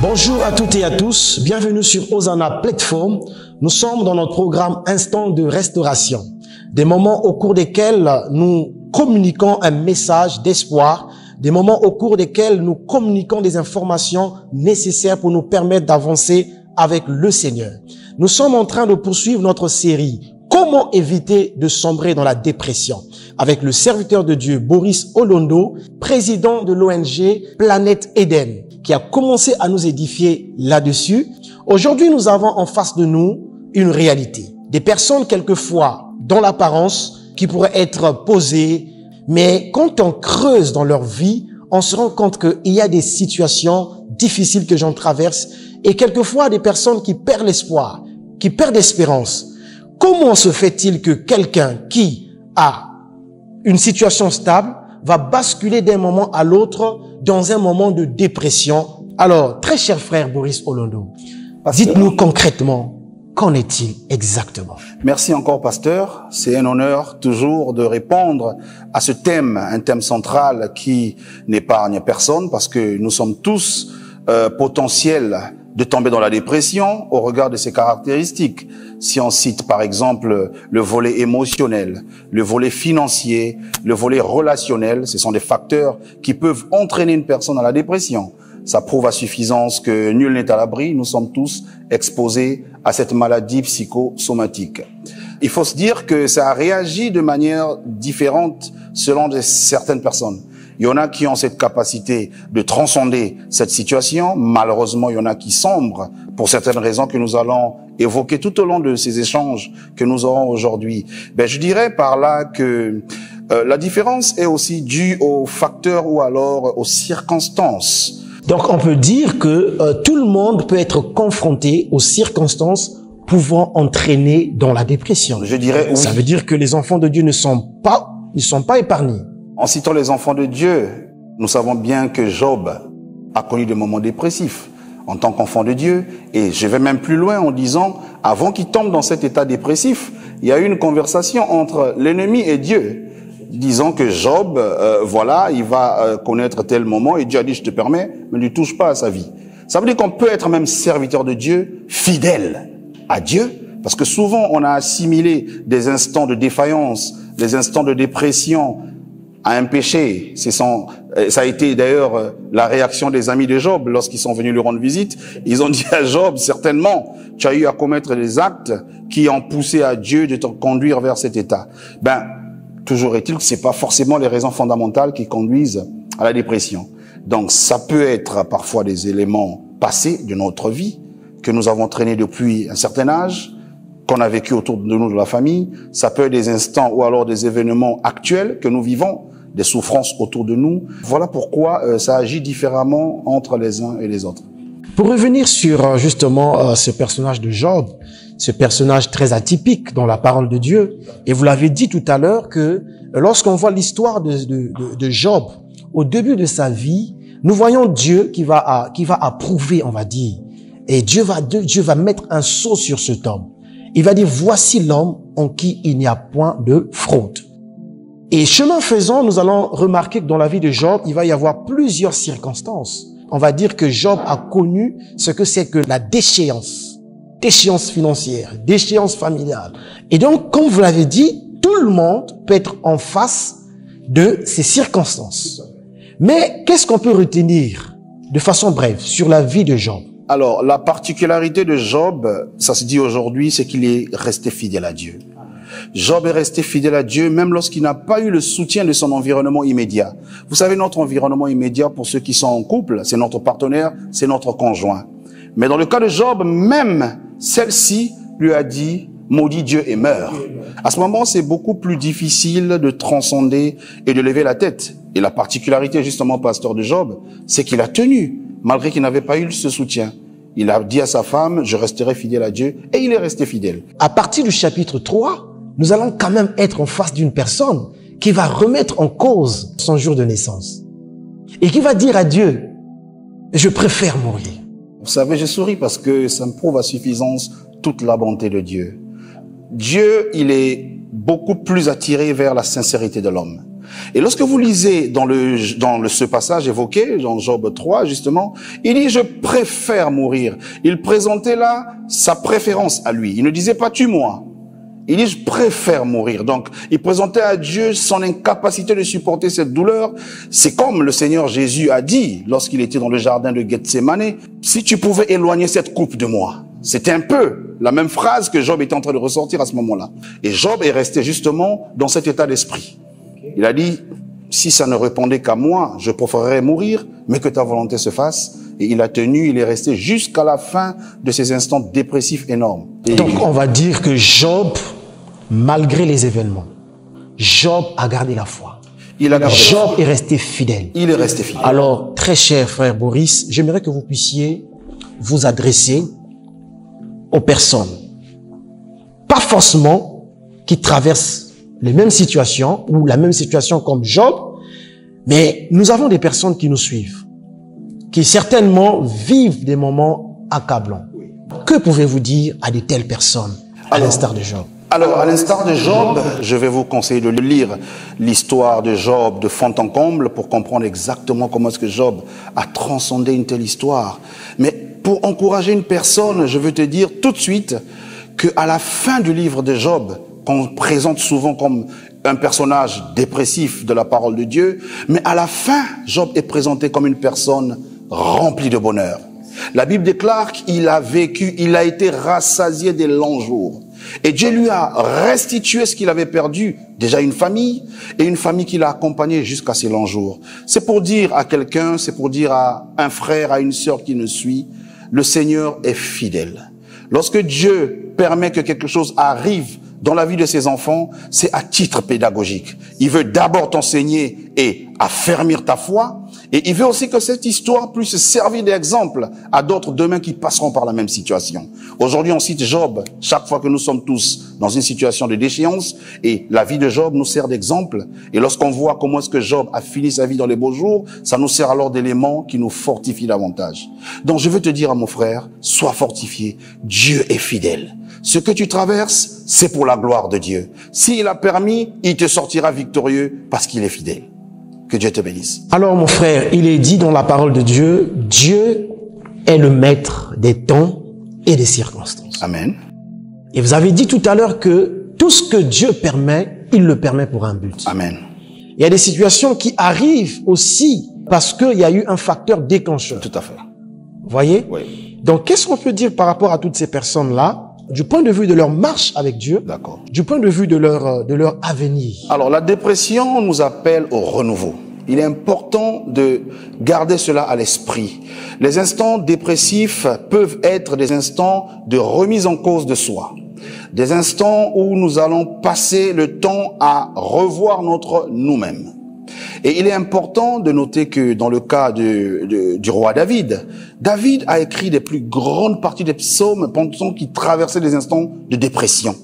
Bonjour à toutes et à tous, bienvenue sur Hosanna Platform. Nous sommes dans notre programme Instant de Restauration, des moments au cours desquels nous communiquons un message d'espoir, des moments au cours desquels nous communiquons des informations nécessaires pour nous permettre d'avancer avec le Seigneur. Nous sommes en train de poursuivre notre série « Comment éviter de sombrer dans la dépression ?» avec le serviteur de Dieu Boris Olondo, président de l'ONG Planète Eden, qui a commencé à nous édifier là-dessus. Aujourd'hui, nous avons en face de nous une réalité. Des personnes, quelquefois, dans l'apparence, qui pourraient être posées, mais quand on creuse dans leur vie, on se rend compte qu'il y a des situations difficiles que j'en traverse et quelquefois des personnes qui perdent l'espoir, qui perdent l'espérance. Comment se fait-il que quelqu'un qui a une situation stable va basculer d'un moment à l'autre dans un moment de dépression? Alors, très cher frère Boris Olondo, dites-nous concrètement, qu'en est-il exactement? Merci encore, pasteur. C'est un honneur toujours de répondre à ce thème, un thème central qui n'épargne personne parce que nous sommes tous potentiels de tomber dans la dépression au regard de ses caractéristiques. Si on cite par exemple le volet émotionnel, le volet financier, le volet relationnel, ce sont des facteurs qui peuvent entraîner une personne à la dépression. Ça prouve à suffisance que nul n'est à l'abri, nous sommes tous exposés à cette maladie psychosomatique. Il faut se dire que ça réagit de manière différente selon certaines personnes. Il y en a qui ont cette capacité de transcender cette situation. Malheureusement, il y en a qui sombrent pour certaines raisons que nous allons évoquer tout au long de ces échanges que nous aurons aujourd'hui. Je dirais par là que la différence est aussi due aux facteurs ou alors aux circonstances. Donc, on peut dire que tout le monde peut être confronté aux circonstances pouvant entraîner dans la dépression. Je dirais oui. Ça veut dire que les enfants de Dieu ne sont pas épargnés. En citant les enfants de Dieu, nous savons bien que Job a connu des moments dépressifs en tant qu'enfant de Dieu. Et je vais même plus loin en disant, avant qu'il tombe dans cet état dépressif, il y a eu une conversation entre l'ennemi et Dieu, disant que Job, il va connaître tel moment et Dieu a dit, je te permets, mais ne touche pas à sa vie. Ça veut dire qu'on peut être même serviteur de Dieu, fidèle à Dieu, parce que souvent on a assimilé des instants de défaillance, des instants de dépression, à un péché. Ça a été d'ailleurs la réaction des amis de Job lorsqu'ils sont venus lui rendre visite. Ils ont dit à Job, certainement, tu as eu à commettre des actes qui ont poussé à Dieu de te conduire vers cet état. Toujours est-il que c'est pas forcément les raisons fondamentales qui conduisent à la dépression. Donc, ça peut être parfois des éléments passés de notre vie que nous avons traînés depuis un certain âge, qu'on a vécu autour de nous, de la famille. Ça peut être des instants ou alors des événements actuels que nous vivons, des souffrances autour de nous. Voilà pourquoi ça agit différemment entre les uns et les autres. Pour revenir sur justement ce personnage de Job, ce personnage très atypique dans la parole de Dieu, et vous l'avez dit tout à l'heure que lorsqu'on voit l'histoire de Job, au début de sa vie, nous voyons Dieu qui va approuver, on va dire, et Dieu va mettre un sceau sur cet homme. Il va dire, voici l'homme en qui il n'y a point de fraude. Et chemin faisant, nous allons remarquer que dans la vie de Job, il va y avoir plusieurs circonstances. On va dire que Job a connu ce que c'est que la déchéance financière, déchéance familiale. Et donc, comme vous l'avez dit, tout le monde peut être en face de ces circonstances. Mais qu'est-ce qu'on peut retenir de façon brève sur la vie de Job? Alors, la particularité de Job, ça se dit aujourd'hui, c'est qu'il est resté fidèle à Dieu. Job est resté fidèle à Dieu, même lorsqu'il n'a pas eu le soutien de son environnement immédiat. Vous savez, notre environnement immédiat, pour ceux qui sont en couple, c'est notre partenaire, c'est notre conjoint. Mais dans le cas de Job, même celle-ci lui a dit, maudit Dieu et meurt. À ce moment, c'est beaucoup plus difficile de transcender et de lever la tête. Et la particularité, justement, pasteur de Job, c'est qu'il a tenu, malgré qu'il n'avait pas eu ce soutien. Il a dit à sa femme, je resterai fidèle à Dieu, et il est resté fidèle. À partir du chapitre 3, nous allons quand même être en face d'une personne qui va remettre en cause son jour de naissance. Et qui va dire à Dieu, je préfère mourir. Vous savez, je souris parce que ça me prouve à suffisance toute la bonté de Dieu. Dieu, il est beaucoup plus attiré vers la sincérité de l'homme. Et lorsque vous lisez ce passage évoqué, dans Job 3, justement, il dit, je préfère mourir. Il présentait là sa préférence à lui. Il ne disait pas, tue-moi. Il dit, je préfère mourir. Donc, il présentait à Dieu son incapacité de supporter cette douleur. C'est comme le Seigneur Jésus a dit, lorsqu'il était dans le jardin de Gethsémane, si tu pouvais éloigner cette coupe de moi. C'était un peu la même phrase que Job était en train de ressortir à ce moment-là. Et Job est resté justement dans cet état d'esprit. Il a dit, si ça ne répondait qu'à moi, je préférerais mourir, mais que ta volonté se fasse. Et il a tenu, il est resté jusqu'à la fin de ces instants dépressifs énormes. Et donc on va dire que Job, malgré les événements, Job a gardé la foi. Job est resté fidèle. Il est resté fidèle. Alors, très cher frère Boris, j'aimerais que vous puissiez vous adresser aux personnes, pas forcément qui traversent les mêmes situations ou la même situation comme Job, mais nous avons des personnes qui nous suivent, qui certainement vivent des moments accablants. Que pouvez-vous dire à de telles personnes, à l'instar de Job? Alors, à l'instar de Job, je vais vous conseiller de lire l'histoire de Job de fond en comble pour comprendre exactement comment est-ce que Job a transcendé une telle histoire. Mais pour encourager une personne, je veux te dire tout de suite qu'à la fin du livre de Job, qu'on présente souvent comme un personnage dépressif de la parole de Dieu, mais à la fin, Job est présenté comme une personne remplie de bonheur. La Bible déclare qu'il a vécu, il a été rassasié des longs jours. Et Dieu lui a restitué ce qu'il avait perdu, déjà une famille, et une famille qui l'a accompagné jusqu'à ces longs jours. C'est pour dire à quelqu'un, c'est pour dire à un frère, à une sœur qui nous suit, le Seigneur est fidèle. Lorsque Dieu permet que quelque chose arrive dans la vie de ses enfants, c'est à titre pédagogique. Il veut d'abord t'enseigner et affermir ta foi, et il veut aussi que cette histoire puisse servir d'exemple à d'autres demain qui passeront par la même situation. Aujourd'hui, on cite Job chaque fois que nous sommes tous dans une situation de déchéance, et la vie de Job nous sert d'exemple. Et lorsqu'on voit comment est-ce que Job a fini sa vie dans les beaux jours, ça nous sert alors d'éléments qui nous fortifient davantage. Donc je veux te dire à mon frère, sois fortifié. Dieu est fidèle. Ce que tu traverses, c'est pour la gloire de Dieu. S'il a permis, il te sortira victorieux parce qu'il est fidèle. Que Dieu te bénisse. Alors mon frère, il est dit dans la parole de Dieu, Dieu est le maître des temps et des circonstances. Amen. Et vous avez dit tout à l'heure que tout ce que Dieu permet, il le permet pour un but. Amen. Il y a des situations qui arrivent aussi parce qu'il y a eu un facteur déclencheur. Tout à fait. Vous voyez? Oui. Donc qu'est-ce qu'on peut dire par rapport à toutes ces personnes-là, du point de vue de leur marche avec Dieu, D'accord. du point de vue de leur avenir? Alors, la dépression nous appelle au renouveau. Il est important de garder cela à l'esprit. Les instants dépressifs peuvent être des instants de remise en cause de soi. Des instants où nous allons passer le temps à revoir notre nous-mêmes. Et il est important de noter que dans le cas du roi David, David a écrit les plus grandes parties des psaumes pendant qu'il traversait des instants de dépression.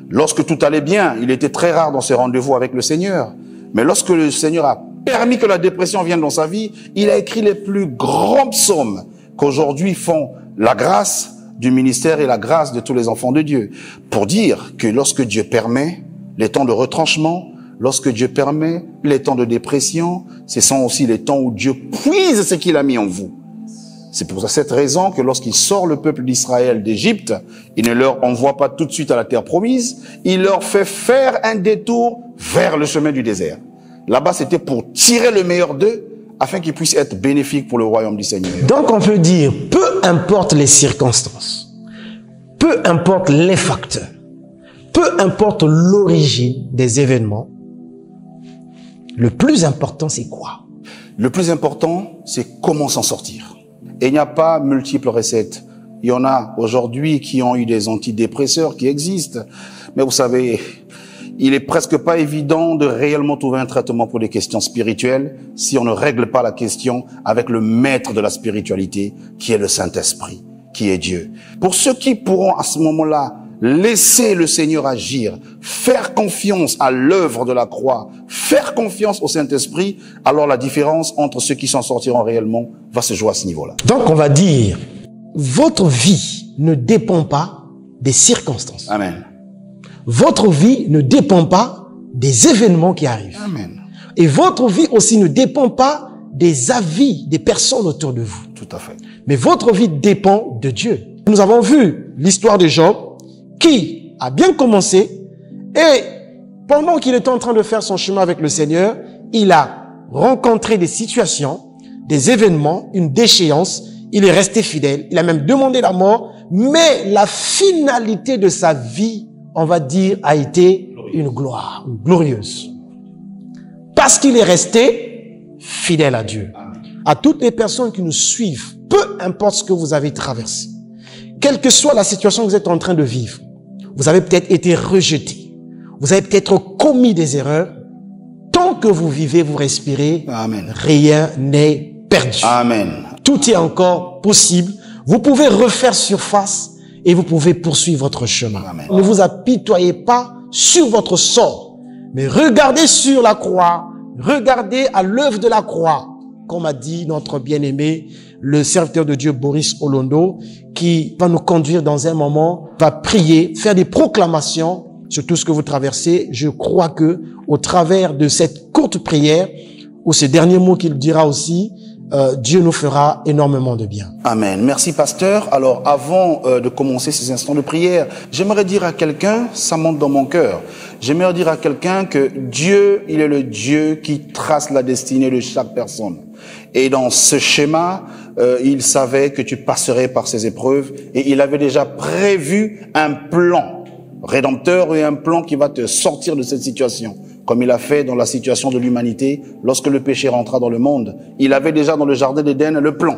Lorsque tout allait bien, il était très rare dans ses rendez-vous avec le Seigneur. Mais lorsque le Seigneur a permis que la dépression vienne dans sa vie, il a écrit les plus grands psaumes qu'aujourd'hui font la grâce du ministère et la grâce de tous les enfants de Dieu. Pour dire que lorsque Dieu permet les temps de retranchement, lorsque Dieu permet les temps de dépression, ce sont aussi les temps où Dieu puise ce qu'il a mis en vous. C'est pour cette raison que lorsqu'il sort le peuple d'Israël d'Égypte, il ne leur envoie pas tout de suite à la terre promise, il leur fait faire un détour vers le chemin du désert. Là-bas, c'était pour tirer le meilleur d'eux, afin qu'ils puissent être bénéfiques pour le royaume du Seigneur. Donc on peut dire, peu importe les circonstances, peu importe les facteurs, peu importe l'origine des événements, le plus important, c'est quoi? Le plus important, c'est comment s'en sortir. Et il n'y a pas multiples recettes. Il y en a aujourd'hui qui ont eu des antidépresseurs qui existent. Mais vous savez, il est presque pas évident de réellement trouver un traitement pour des questions spirituelles si on ne règle pas la question avec le maître de la spiritualité, qui est le Saint-Esprit, qui est Dieu. Pour ceux qui pourront à ce moment-là laisser le Seigneur agir, faire confiance à l'œuvre de la croix, faire confiance au Saint-Esprit, alors la différence entre ceux qui s'en sortiront réellement va se jouer à ce niveau-là. Donc on va dire, votre vie ne dépend pas des circonstances. Amen. Votre vie ne dépend pas des événements qui arrivent. Amen. Et votre vie aussi ne dépend pas des avis des personnes autour de vous. Tout à fait. Mais votre vie dépend de Dieu. Nous avons vu l'histoire de Job qui a bien commencé et pendant qu'il était en train de faire son chemin avec le Seigneur, il a rencontré des situations, des événements, une déchéance. Il est resté fidèle. Il a même demandé la mort. Mais la finalité de sa vie, on va dire, a été une gloire, glorieuse. Parce qu'il est resté fidèle à Dieu. À toutes les personnes qui nous suivent, peu importe ce que vous avez traversé, quelle que soit la situation que vous êtes en train de vivre, vous avez peut-être été rejeté. Vous avez peut-être commis des erreurs. Tant que vous vivez, vous respirez, Amen. Rien n'est perdu. Amen. Tout est encore possible. Vous pouvez refaire surface et vous pouvez poursuivre votre chemin. Amen. Ne vous apitoyez pas sur votre sort, mais regardez sur la croix, regardez à l'œuvre de la croix, comme a dit notre bien-aimé, le serviteur de Dieu Boris Olondo, qui va nous conduire dans un moment, va prier, faire des proclamations sur tout ce que vous traversez. Je crois que au travers de cette courte prière, ou ces derniers mots qu'il dira aussi, Dieu nous fera énormément de bien. Amen. Merci, pasteur. Alors, avant de commencer ces instants de prière, j'aimerais dire à quelqu'un, ça monte dans mon cœur, j'aimerais dire à quelqu'un que Dieu, il est le Dieu qui trace la destinée de chaque personne. Et dans ce schéma, il savait que tu passerais par ces épreuves et il avait déjà prévu un plan rédempteur et un plan qui va te sortir de cette situation. Comme il a fait dans la situation de l'humanité, lorsque le péché rentra dans le monde, il avait déjà dans le jardin d'Éden le plan,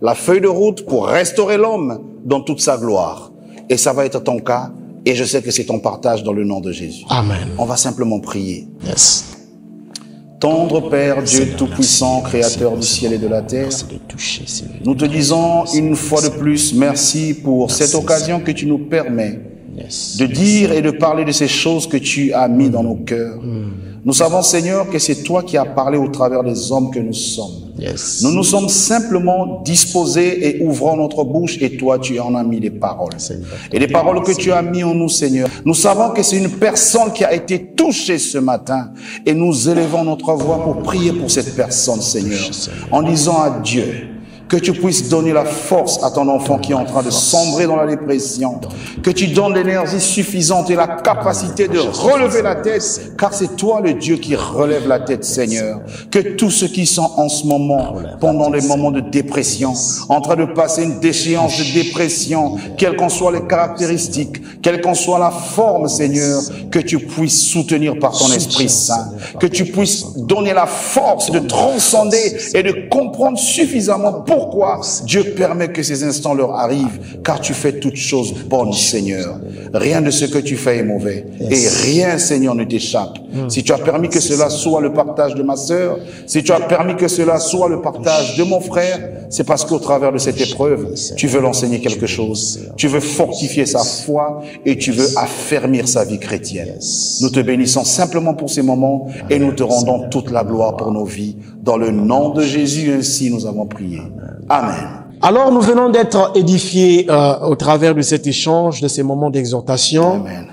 la feuille de route pour restaurer l'homme dans toute sa gloire. Et ça va être ton cas, et je sais que c'est ton partage dans le nom de Jésus. Amen. On va simplement prier. Yes. Tendre Père, Dieu Tout-Puissant, Créateur du ciel et de la terre, nous te disons une fois de plus merci pour cette occasion que tu nous permets de dire et de parler de ces choses que tu as mis dans nos cœurs. Nous savons, Seigneur, que c'est toi qui as parlé au travers des hommes que nous sommes. Nous nous sommes simplement disposés et ouvrons notre bouche et toi, tu en as mis des paroles. Et les paroles que tu as mis en nous, Seigneur, nous savons que c'est une personne qui a été touchée ce matin et nous élevons notre voix pour prier pour cette personne, Seigneur, en disant à Dieu que tu puisses donner la force à ton enfant qui est en train de sombrer dans la dépression, que tu donnes l'énergie suffisante et la capacité de relever la tête, car c'est toi le Dieu qui relève la tête, Seigneur. Que tous ceux qui sont en ce moment, pendant les moments de dépression, en train de passer une déchéance de dépression, quelles qu'en soient les caractéristiques, quelle qu'en soit la forme, Seigneur, que tu puisses soutenir par ton Esprit Saint, que tu puisses donner la force de transcender et de comprendre suffisamment pourquoi Dieu permet que ces instants leur arrivent, car tu fais toutes choses bonnes, Seigneur. Rien de ce que tu fais est mauvais. Et rien, Seigneur, ne t'échappe. Si tu as permis que cela soit le partage de ma sœur, si tu as permis que cela soit le partage de mon frère, c'est parce qu'au travers de cette épreuve, tu veux l'enseigner quelque chose. Tu veux fortifier sa foi et tu veux affermir sa vie chrétienne. Nous te bénissons simplement pour ces moments et nous te rendons toute la gloire pour nos vies. Dans le nom de Jésus, ainsi nous avons prié. Amen. Alors, nous venons d'être édifiés au travers de cet échange, de ces moments d'exhortation. Amen.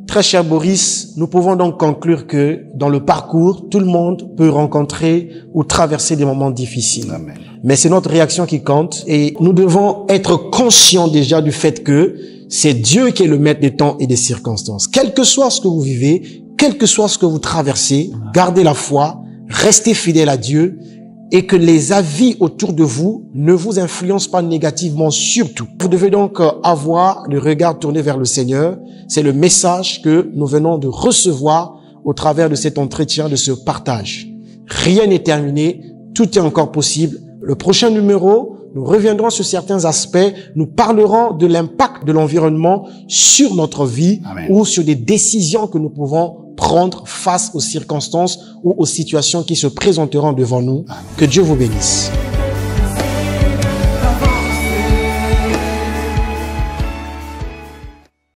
Très cher Boris, nous pouvons donc conclure que dans le parcours, tout le monde peut rencontrer ou traverser des moments difficiles. Amen. Mais c'est notre réaction qui compte et nous devons être conscients déjà du fait que c'est Dieu qui est le maître des temps et des circonstances. Quel que soit ce que vous vivez, quel que soit ce que vous traversez, gardez la foi, restez fidèles à Dieu et que les avis autour de vous ne vous influencent pas négativement surtout. Vous devez donc avoir le regard tourné vers le Seigneur. C'est le message que nous venons de recevoir au travers de cet entretien, de ce partage. Rien n'est terminé, tout est encore possible. Le prochain numéro, nous reviendrons sur certains aspects, nous parlerons de l'impact de l'environnement sur notre vie. Amen. Ou sur des décisions que nous pouvons prendre face aux circonstances ou aux situations qui se présenteront devant nous. Amen. Que Dieu vous bénisse.